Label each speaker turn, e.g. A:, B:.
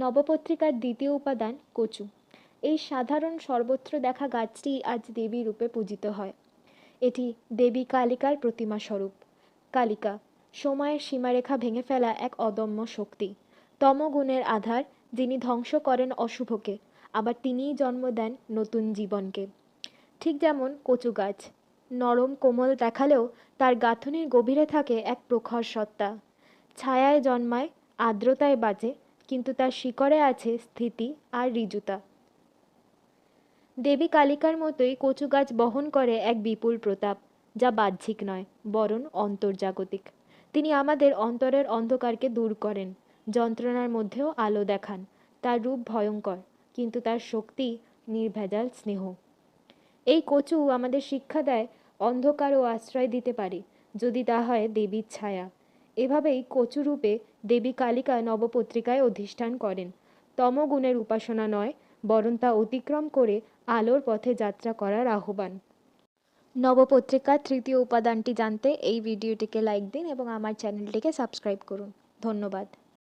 A: নবপত্রিকার দ্বিতীয় উপাদান কচু। এই সাধারণ সর্বত্র দেখা গাছটি আজ দেবী রূপে পূজিত হয়। এটি দেবী কালিকার প্রতিমা স্বরূপ। কালিকা সময়ের সীমারেখা ভেঙে ফেলা এক অদম্য শক্তি, তমগুণের আধার, যিনি ধ্বংস করেন অশুভকে, আবার তিনিই জন্ম দেন নতুন জীবনকে। ঠিক যেমন কচু গাছ নরম কোমল দেখালেও তার গাঁথনির গভীরে থাকে এক প্রখর সত্তা। ছায়ায় জন্মায়, আর্দ্রতায় বাঁচে, কিন্তু তার শিকড়ে আছে স্থিতি আর ঋজুতা। দেবী কালিকার মতোই কচু গাছ বহন করে এক বিপুল প্রতাপ, যা বাহ্যিক নয় বরং অন্তর্জাগতিক। তিনি আমাদের অন্তরের অন্ধকারকে দূর করেন, যন্ত্রণার মধ্যেও আলো দেখান। তার রূপ ভয়ঙ্কর, কিন্তু তার শক্তি নির্ভেজাল স্নেহ। এই কচু আমাদের শিক্ষা দেয় অন্ধকারও আশ্রয় দিতে পারে, যদি তা হয় দেবীর ছায়া। এভাবেই কচু রূপে দেবী কালিকা নবপত্রিকায় অধিষ্ঠান করেন। তমগুণের উপাসনা নয়, বরং তা অতিক্রম করে আলোর পথে যাত্রা করার আহ্বান। নবপত্রিকার তৃতীয় উপাদানটি জানতে এই ভিডিওটিকে লাইক দিন এবং আমার চ্যানেলটিকে সাবস্ক্রাইব করুন। ধন্যবাদ।